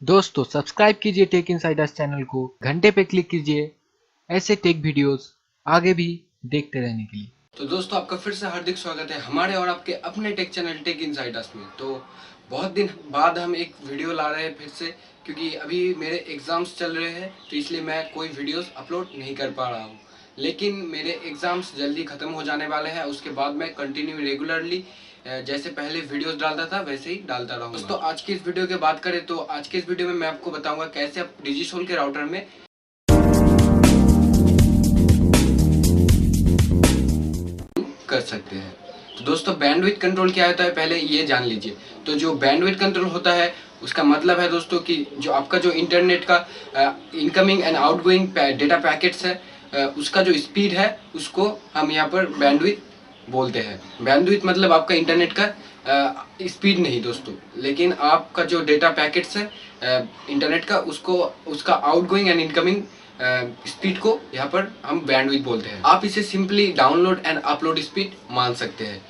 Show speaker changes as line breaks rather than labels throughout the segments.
दोस्तों सब्सक्राइब कीजिए take Insiders channel को, घंटे पे क्लिक कीजिए ऐसे टेक वीडियोस आगे भी देखते रहने के लिए।
तो दोस्तों आपका फिर से हार्दिक स्वागत है हमारे और आपके अपने टेक चैनल टेक इनसाइडर्स में। तो बहुत दिन बाद हम एक वीडियो ला रहे हैं फिर से, क्योंकि अभी मेरे एग्ज़ाम्स चल रहे हैं तो इसलिए मैं कोई वीडियोस अपलोड नहीं कर पा रहा हूँ। लेकिन मेरे एग्ज़ाम्स जल्दी ख़त्म हो जाने वाले हैं, उसके बाद मैं कंटिन्यू रेगुलरली जैसे पहले वीडियोस डालता था वैसे ही डालता रहूँगा। दोस्तों आज की इस वीडियो की बात करें तो आज के इस वीडियो में मैं आपको बताऊँगा कैसे आप डिजिसोल के राउटर में कर सकते हैं। तो दोस्तों बैंडविड्थ कंट्रोल क्या होता है पहले ये जान लीजिए। तो जो बैंडविड्थ कंट्रोल होता है उसका मतलब है दोस्तों कि जो आपका जो इंटरनेट का incoming and outgoing data packets है उसका जो स्पीड है उसको हम यहाँ पर बैंडविड्थ बोलते हैं। बैंडविड्थ मतलब आपका इंटरनेट का स्पीड नहीं दोस्तों, लेकिन आपका जो डेटा पैकेट्स है इंटरनेट का उसको उसका आउटगोइंग एंड इनकमिंग स्पीड को यहाँ पर हम बैंडविड्थ बोलते हैं। आप इसे simply download and upload speed मान सकते हैं।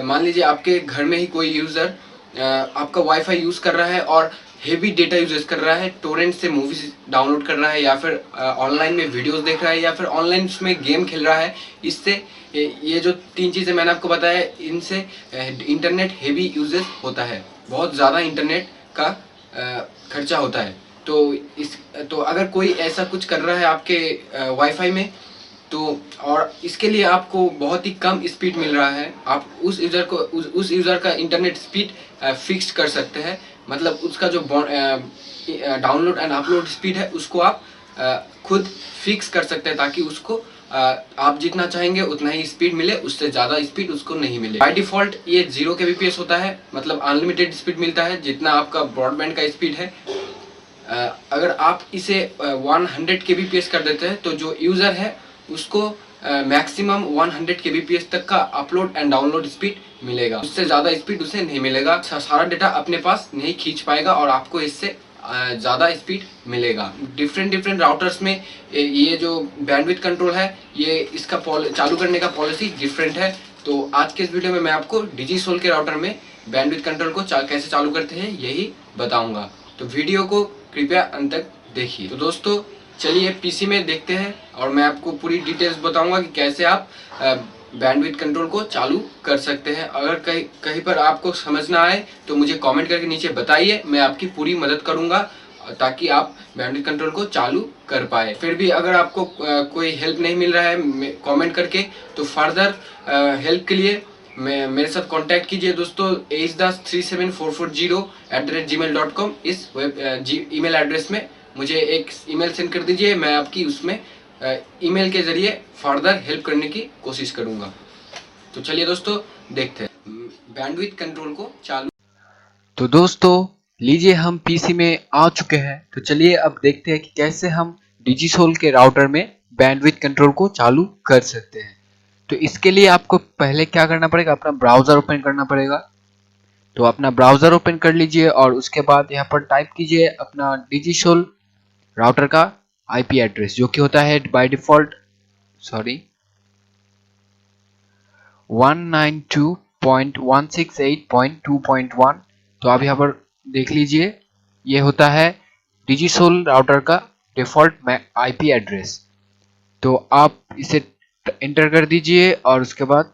मान लीजिए आपके घर में ही कोई यूजर आपका वाईफाई यूज कर रहा है और हेवी डेटा यूजेस कर रहा है, टोरेंट से मूवीज डाउनलोड कर रहा है या फिर ऑनलाइन में वीडियोस देख रहा है या फिर ऑनलाइन उसमें गेम खेल रहा है। इससे ये जो तीन चीज़ें मैंने आपको बताया इनसे इंटरनेट हेवी यूजेस होता है, बहुत ज़्यादा इंटरनेट का खर्चा होता है। तो अगर कोई ऐसा कुछ कर रहा है आपके वाईफाई में तो और इसके लिए आपको बहुत ही कम स्पीड मिल रहा है, आप उस यूज़र को उस यूज़र का इंटरनेट स्पीड फिक्स कर सकते हैं। मतलब उसका जो डाउनलोड एंड अपलोड स्पीड है उसको आप खुद फिक्स कर सकते हैं ताकि उसको आप जितना चाहेंगे उतना ही स्पीड मिले, उससे ज़्यादा स्पीड उसको नहीं मिले। बाय डिफ़ॉल्ट ये 0 kbps होता है, मतलब अनलिमिटेड स्पीड मिलता है जितना आपका ब्रॉडबैंड का स्पीड है। अगर आप इसे 100 kbps कर देते हैं तो जो यूज़र है उसको मैक्सिमम 100 kbps तक का अपलोड एंड डाउनलोड स्पीड मिलेगा, उससे ज़्यादा स्पीड उसे नहीं मिलेगा। सारा डेटा अपने पास नहीं खींच पाएगा और आपको इससे ज़्यादा स्पीड मिलेगा। डिफरेंट राउटर्स में ये जो बैंडविड्थ कंट्रोल है ये इसका चालू करने का पॉलिसी डिफरेंट है। तो आज के इस वीडियो में मैं आपको डिजिसोल के राउटर में बैंडविड्थ कंट्रोल को कैसे चालू करते हैं यही बताऊंगा। तो वीडियो को कृपया अंत तक देखिए। तो दोस्तों चलिए पीसी में देखते हैं और मैं आपको पूरी डिटेल्स बताऊंगा कि कैसे आप बैंडविड्थ कंट्रोल को चालू कर सकते हैं। अगर कहीं कहीं पर आपको समझ ना आए तो मुझे कमेंट करके नीचे बताइए, मैं आपकी पूरी मदद करूंगा ताकि आप बैंडविड्थ कंट्रोल को चालू कर पाए। फिर भी अगर आपको कोई हेल्प नहीं मिल रहा है कमेंट करके तो फर्दर हेल्प के लिए मेरे साथ कांटेक्ट कीजिए दोस्तों। agedas37440@gmail.com इस ईमेल एड्रेस में मुझे एक ईमेल सेंड कर दीजिए, मैं आपकी उसमें ईमेल के जरिए फर्दर हेल्प करने की कोशिश करूंगा। तो चलिए दोस्तों देखते हैं बैंडविड्थ कंट्रोल को चालू।
तो दोस्तों लीजिए हम पीसी में आ चुके हैं, तो चलिए अब देखते हैं कि कैसे हम डिजिसोल के राउटर में बैंडविड्थ कंट्रोल को चालू कर सकते हैं। तो इसके लिए आपको पहले क्या करना पड़ेगा, अपना ब्राउज़र ओपन करना पड़ेगा। तो अपना ब्राउज़र ओपन कर लीजिए और उसके बाद यहाँ पर टाइप कीजिए अपना डिजिसोल राउटर का आईपी एड्रेस, जो कि होता है बाय डिफ़ॉल्ट 192.168.2.1। तो आप यहाँ पर देख लीजिए ये होता है डिजिसोल राउटर का डिफ़ॉल्ट आईपी एड्रेस। तो आप इसे एंटर कर दीजिए और उसके बाद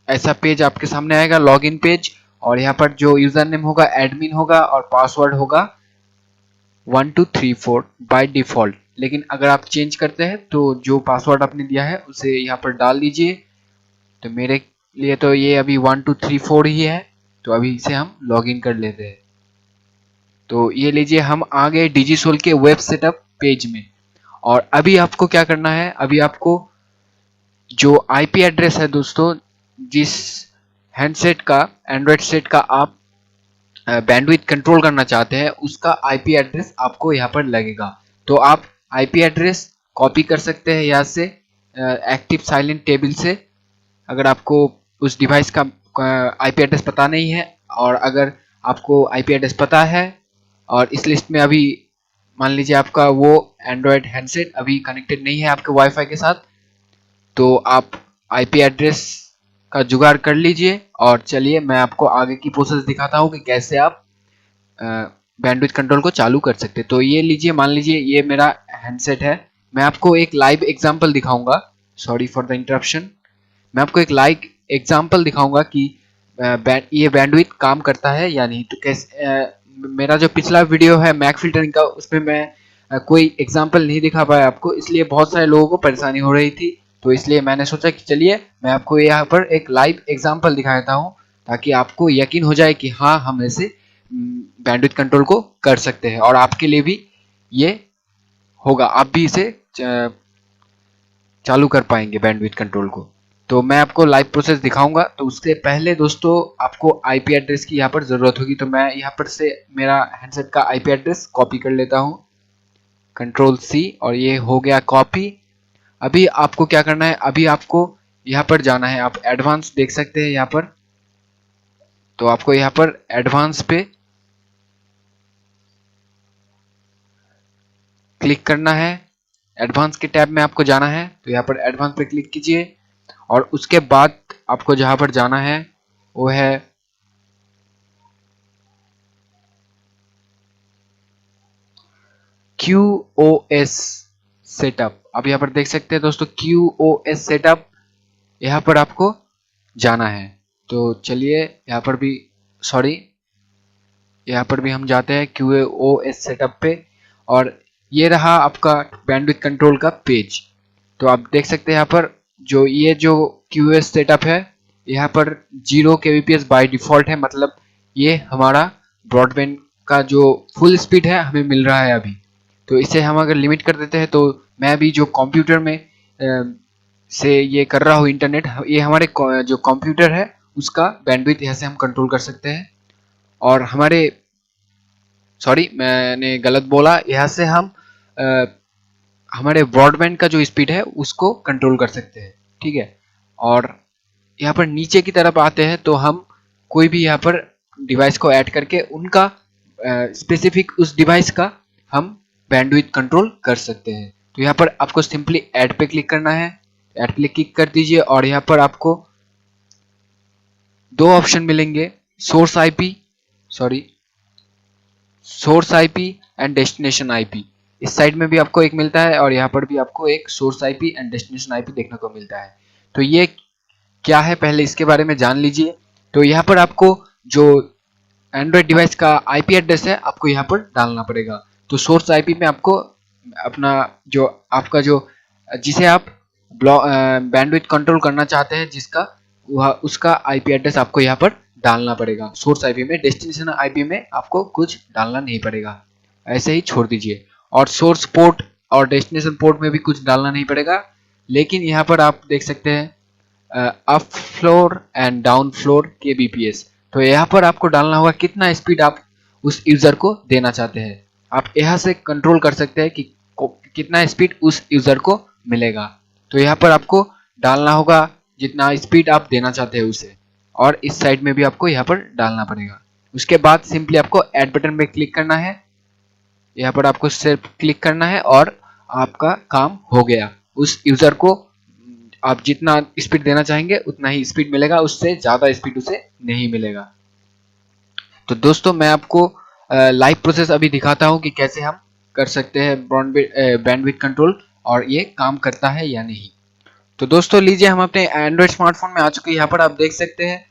ऐसा पेज आपके सामने आएगा, लॉगिन पेज। और यहाँ पर जो यूज़र नेम होगा एडमिन होगा और पासवर्ड होगा 1234 बाय डिफ़ॉल्ट। लेकिन अगर आप चेंज करते हैं तो जो पासवर्ड आपने दिया है उसे यहाँ पर डाल दीजिए। तो मेरे लिए तो ये अभी 1234 ही है, तो अभी इसे हम लॉगिन कर लेते हैं। तो ये लीजिए हम आ गए डिजिसोल के वेब सेटअप पेज में। और अभी आपको क्या करना है, अभी आपको जो आईपी एड्रेस है दोस्तों, जिस हैंडसेट का एंड्रॉयड सेट का आप बैंडविड्थ कंट्रोल करना चाहते हैं उसका आईपी एड्रेस आपको यहाँ पर लगेगा। तो आप आईपी एड्रेस कॉपी कर सकते हैं यहाँ से एक्टिव साइलेंट टेबल से, अगर आपको उस डिवाइस का आईपी एड्रेस पता नहीं है। और अगर आपको आईपी एड्रेस पता है और इस लिस्ट में अभी मान लीजिए आपका वो एंड्रॉयड हैंडसेट अभी कनेक्टेड नहीं है आपके वाईफाई के साथ, तो आप आईपी एड्रेस का जुगाड़ कर लीजिए। और चलिए मैं आपको आगे की प्रोसेस दिखाता हूँ कि कैसे आप बैंडविड्थ कंट्रोल को चालू कर सकते हैं। तो ये लीजिए, मान लीजिए ये मेरा हैंडसेट है, मैं आपको एक लाइव एग्जांपल दिखाऊंगा। Sorry for the interruption. मैं आपको एक लाइव एग्जांपल दिखाऊंगा कि ये बैंडविड्थ काम करता है या नहीं। तो कैसे मेरा जो पिछला वीडियो है मैक फिल्टरिंग का, उसमें मैं कोई एग्जांपल नहीं दिखा पाया आपको, इसलिए बहुत सारे लोगों को परेशानी हो रही थी। तो इसलिए मैंने सोचा कि चलिए मैं आपको यहाँ पर एक लाइव एग्जांपल दिखा देता हूँ, ताकि आपको यकीन हो जाए कि हाँ, हम ऐसे बैंडविड्थ कंट्रोल को कर सकते हैं और आपके लिए भी ये होगा, आप भी इसे चालू कर पाएंगे बैंडविड्थ कंट्रोल को। तो मैं आपको लाइव प्रोसेस दिखाऊंगा। तो उससे पहले दोस्तों आपको आईपी एड्रेस की यहाँ पर ज़रूरत होगी। तो मैं यहाँ पर से मेरा हैंडसेट का आईपी एड्रेस कॉपी कर लेता हूँ, कंट्रोल सी, और ये हो गया कॉपी। अभी आपको क्या करना है, अभी आपको यहाँ पर जाना है, आप एडवांस देख सकते हैं यहाँ पर। तो आपको यहाँ पर एडवांस पे क्लिक करना है, एडवांस के टैब में आपको जाना है। तो यहाँ पर एडवांस पे क्लिक कीजिए और उसके बाद आपको जहां पर जाना है वो है QoS सेटअप। अब यहाँ पर देख सकते हैं दोस्तों QoS सेटअप, यहाँ पर आपको जाना है। तो चलिए यहाँ पर भी, सॉरी, यहाँ पर भी हम जाते हैं QoS सेटअप पे, और ये रहा आपका बैंडविड्थ कंट्रोल का पेज। तो आप देख सकते हैं यहाँ पर जो QoS सेटअप है, यहाँ पर 0 kbps बाय डिफॉल्ट है, मतलब ये हमारा ब्रॉडबैंड का जो फुल स्पीड है हमें मिल रहा है अभी। तो इसे हम अगर लिमिट कर देते हैं, तो मैं अभी जो कंप्यूटर में से ये कर रहा हूँ इंटरनेट, ये हमारे जो कंप्यूटर है उसका बैंडविड्थ यहाँ से हम कंट्रोल कर सकते हैं। और हमारे, सॉरी मैंने गलत बोला, यहाँ से हम हमारे ब्रॉडबैंड का जो स्पीड है उसको कंट्रोल कर सकते हैं, ठीक है। और यहाँ पर नीचे की तरफ आते हैं तो हम कोई भी यहाँ पर डिवाइस को ऐड करके उनका स्पेसिफिक उस डिवाइस का हम बैंडविड्थ कंट्रोल कर सकते हैं। तो यहाँ पर आपको सिंपली ऐड पे क्लिक करना है, ऐड पे क्लिक कर दीजिए और यहाँ पर आपको दो ऑप्शन मिलेंगे, source IP and destination IP. इस साइड में भी आपको एक मिलता है और यहाँ पर भी आपको एक source IP and destination IP देखने को मिलता है। तो ये क्या है, पहले इसके बारे में जान लीजिए। तो यहाँ पर आपको जो एंड्रॉयड डिवाइस का आईपी एड्रेस है आपको यहाँ पर डालना पड़ेगा। तो सोर्स आईपी में आपको अपना जो आपका जो जिसे आप बैंडविड्थ कंट्रोल करना चाहते हैं जिसका उसका आईपी एड्रेस आपको यहाँ पर डालना पड़ेगा सोर्स आईपी में। डेस्टिनेशन आईपी में आपको कुछ डालना नहीं पड़ेगा, ऐसे ही छोड़ दीजिए। और सोर्स पोर्ट और डेस्टिनेशन पोर्ट में भी कुछ डालना नहीं पड़ेगा। लेकिन यहाँ पर आप देख सकते हैं up floor and down floor kbps। तो यहाँ पर आपको डालना होगा कितना स्पीड आप उस यूजर को देना चाहते हैं। आप यहाँ से कंट्रोल कर सकते हैं कि कितना स्पीड उस यूजर को मिलेगा। तो यहाँ पर आपको डालना होगा जितना स्पीड आप देना चाहते हैं उसे, और इस साइड में भी आपको यहाँ पर डालना पड़ेगा। उसके बाद सिंपली आपको ऐड बटन पे क्लिक करना है, यहाँ पर आपको सिर्फ क्लिक करना है और आपका काम हो गया। उस यूजर को आप जितना स्पीड देना चाहेंगे उतना ही स्पीड मिलेगा, उससे ज़्यादा स्पीड उसे नहीं मिलेगा। तो दोस्तों मैं आपको लाइव प्रोसेस अभी दिखाता हूँ कि कैसे हम कर सकते हैं बैंडविड्थ कंट्रोल और ये काम करता है या नहीं। तो दोस्तों लीजिए, हम अपने एंड्रॉयड स्मार्टफोन में आ चुके हैं, यहाँ पर आप देख सकते हैं।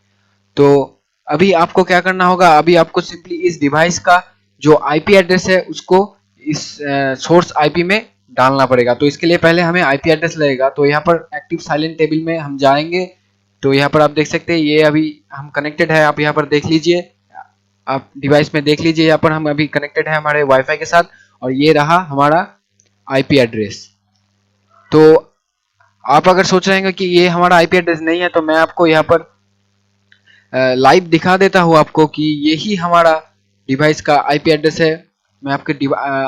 तो अभी आपको क्या करना होगा, अभी आपको सिंपली इस डिवाइस का जो आईपी एड्रेस है उसको इस सोर्स आईपी में डालना पड़ेगा। तो इसके लिए पहले हमें आईपी एड्रेस लगेगा। तो यहाँ पर एक्टिव साइलेंट टेबल में हम जाएंगे। तो यहाँ पर आप देख सकते हैं ये अभी हम कनेक्टेड है, आप यहाँ पर देख लीजिए, आप डिवाइस में देख लीजिए, यहाँ पर हम अभी कनेक्टेड है हमारे वाईफाई के साथ, और ये रहा हमारा आईपी एड्रेस। तो आप अगर सोच रहे हैं कि ये हमारा आईपी एड्रेस नहीं है, तो मैं आपको यहाँ पर लाइव दिखा देता हूँ आपको कि यही हमारा डिवाइस का आईपी एड्रेस है। मैं आपके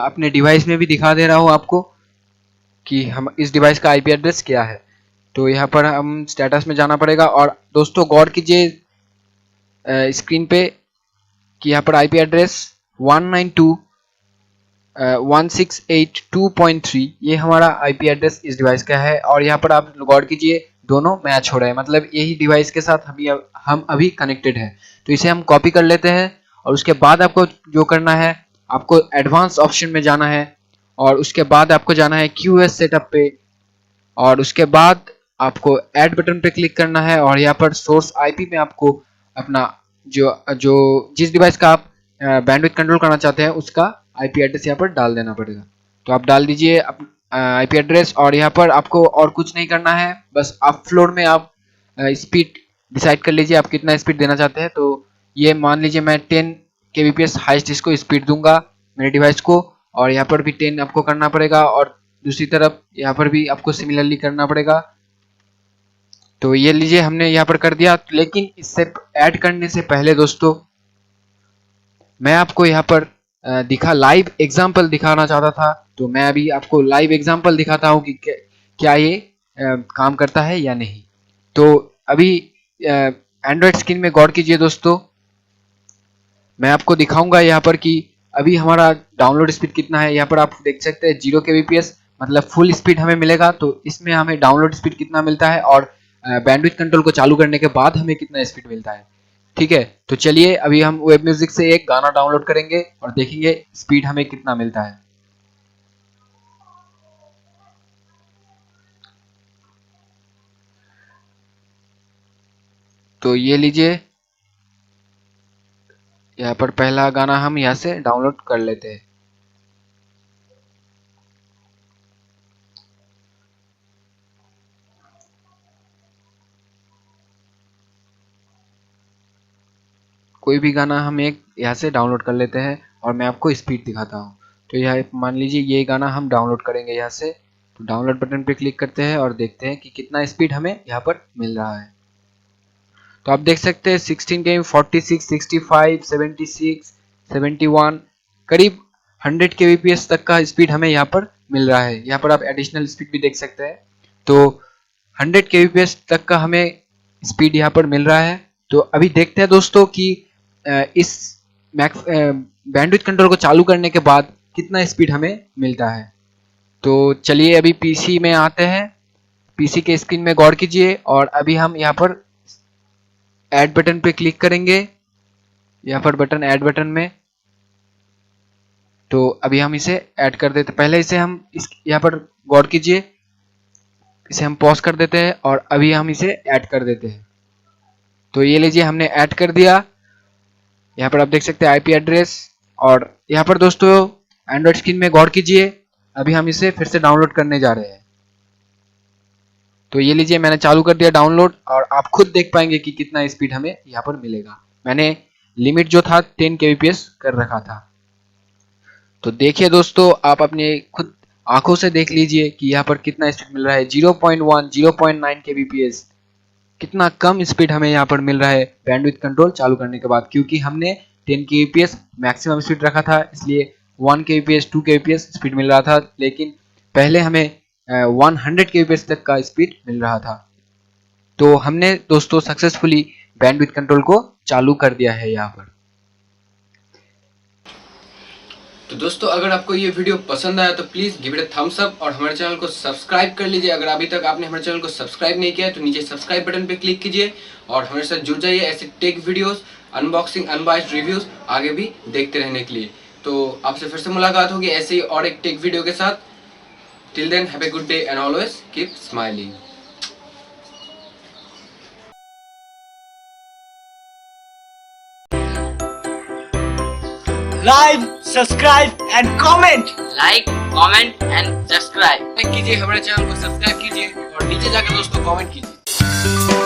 अपने डिवाइस में भी दिखा दे रहा हूँ आपको कि हम इस डिवाइस का आईपी एड्रेस क्या है। तो यहाँ पर हम स्टेटस में जाना पड़ेगा, और दोस्तों गौर कीजिए स्क्रीन पे कि यहाँ पर आईपी एड्रेस 192.168.2.3 ये हमारा आईपी एड्रेस इस डिवाइस का है। और यहाँ पर आप गौर कीजिए दोनों मैच हो रहे हैं, मतलब यही डिवाइस के साथ हम अभी कनेक्टेड है। तो इसे हम कॉपी कर लेते हैं, और उसके बाद आपको जो करना है आपको एडवांस ऑप्शन में जाना है और उसके बाद आपको जाना है QoS सेटअप पे और उसके बाद आपको ऐड बटन पे क्लिक करना है और यहाँ पर सोर्स IP में आपको अपना जो जो जिस डिवाइस का आप बैंडविड्थ कंट्रोल करना चाहते हैं उसका IP एड्रेस यहाँ पर डाल देना पड़ेगा। तो आप डाल दीजिए IP एड्रेस और यहाँ पर आपको और कुछ नहीं करना है, बस अप फ्लोर में आप स्पीड डिसाइड कर लीजिए आप कितना स्पीड देना चाहते हैं। तो ये मान लीजिए मैं 10 kbps हाईएस्ट इसको स्पीड दूंगा मेरे डिवाइस को और यहाँ पर भी 10 आपको करना पड़ेगा और दूसरी तरफ यहाँ पर भी आपको सिमिलरली करना पड़ेगा। तो ये लीजिए हमने यहाँ पर कर दिया, लेकिन इससे ऐड करने से पहले दोस्तों मैं आपको यहाँ पर लाइव एग्जांपल दिखाना चाहता था। तो मैं अभी आपको लाइव एग्जांपल दिखाता हूँ कि क्या ये काम करता है या नहीं। तो अभी एंड्रॉयड स्क्रीन में गौर कीजिए दोस्तों, मैं आपको दिखाऊंगा यहाँ पर कि अभी हमारा डाउनलोड स्पीड कितना है। यहाँ पर आप देख सकते हैं 0 kbps मतलब फुल स्पीड हमें मिलेगा। तो इसमें हमें डाउनलोड स्पीड कितना मिलता है और बैंडविड्थ कंट्रोल को चालू करने के बाद हमें कितना स्पीड मिलता है। ठीक है, तो चलिए अभी हम वेब म्यूजिक से एक गाना डाउनलोड करेंगे और देखेंगे स्पीड हमें कितना मिलता है। तो ये लीजिए, यहाँ पर पहला गाना हम यहाँ से डाउनलोड कर लेते हैं। कोई भी गाना हम एक यहाँ से डाउनलोड कर लेते हैं और मैं आपको स्पीड दिखाता हूँ। तो यह मान लीजिए ये गाना हम डाउनलोड करेंगे यहाँ से। तो डाउनलोड बटन पे क्लिक करते हैं और देखते हैं कि कितना स्पीड हमें यहाँ पर मिल रहा है। तो आप देख सकते हैं 16 गेम 46, 65, 76, 71 करीब 100 kbps तक का स्पीड हमें यहाँ पर मिल रहा है। यहाँ पर आप एडिशनल स्पीड भी देख सकते हैं। तो 100 kbps तक का हमें स्पीड यहाँ पर मिल रहा है। तो अभी देखते हैं दोस्तों कि इस बैंडविड्थ कंट्रोल को चालू करने के बाद कितना स्पीड हमें मिलता है। तो चलिए अभी पीसी में आते हैं, पीसी के स्क्रीन में गौर कीजिए और अभी हम यहाँ पर ऐड बटन पे क्लिक करेंगे, यहाँ पर बटन ऐड बटन में। तो अभी हम इसे ऐड कर देते, पहले इसे हम यहाँ पर गौर कीजिए, इसे हम पॉज कर देते हैं और अभी हम इसे ऐड कर देते हैं। तो ये लीजिए हमने ऐड कर दिया। यहाँ पर आप देख सकते हैं आईपी एड्रेस और यहाँ पर दोस्तों एंड्रॉइड स्क्रीन में गौर कीजिए, अभी हम इसे फिर से डाउनलोड करने जा रहे हैं। तो ये लीजिए मैंने चालू कर दिया डाउनलोड और आप खुद देख पाएंगे कि कितना स्पीड हमें यहाँ पर मिलेगा। मैंने लिमिट जो था 10 kbps कर रखा था। तो देखिए दोस्तों आप अपने खुद आंखों से देख लीजिए कि यहाँ पर कितना स्पीड मिल रहा है। 0.1, 0.9 kbps, कितना कम स्पीड हमें यहाँ पर मिल रहा है बैंडविड्थ कंट्रोल चालू करने के बाद, क्योंकि हमने 10 kbps मैक्सिमम स्पीड रखा था, इसलिए 1 kbps 2 kbps स्पीड मिल रहा था, लेकिन पहले हमें 100 kbps तक का स्पीड मिल रहा था। तो हमने दोस्तों सक्सेसफुली बैंडविड्थ कंट्रोल को चालू कर दिया है यहाँ पर।
तो दोस्तों अगर आपको ये वीडियो पसंद आया तो please give it a thumbs up और हमारे चैनल को सब्सक्राइब कर लीजिए। अगर अभी तक आपने हमारे चैनल को सब्सक्राइब नहीं किया है तो नीचे सब्सक्राइब बटन पे क्लिक कीजिए और हमारे साथ जुड़ जाइए ऐसे टेक वीडियोस, अनबॉक्सिंग, अनबॉक्स्ड रिव्यूज आगे भी देखते रहने के लिए। तो आपसे फिर से मुलाकात होगी ऐसे ही और एक टेक वीडियो के साथ। Till then have a good day and always keep smiling.
Like, subscribe and comment.
Like, comment and subscribe.
कीजिए, हमारे चैनल को सब्सक्राइब कीजिए और नीचे जाकर दोस्तों कमेंट कीजिए।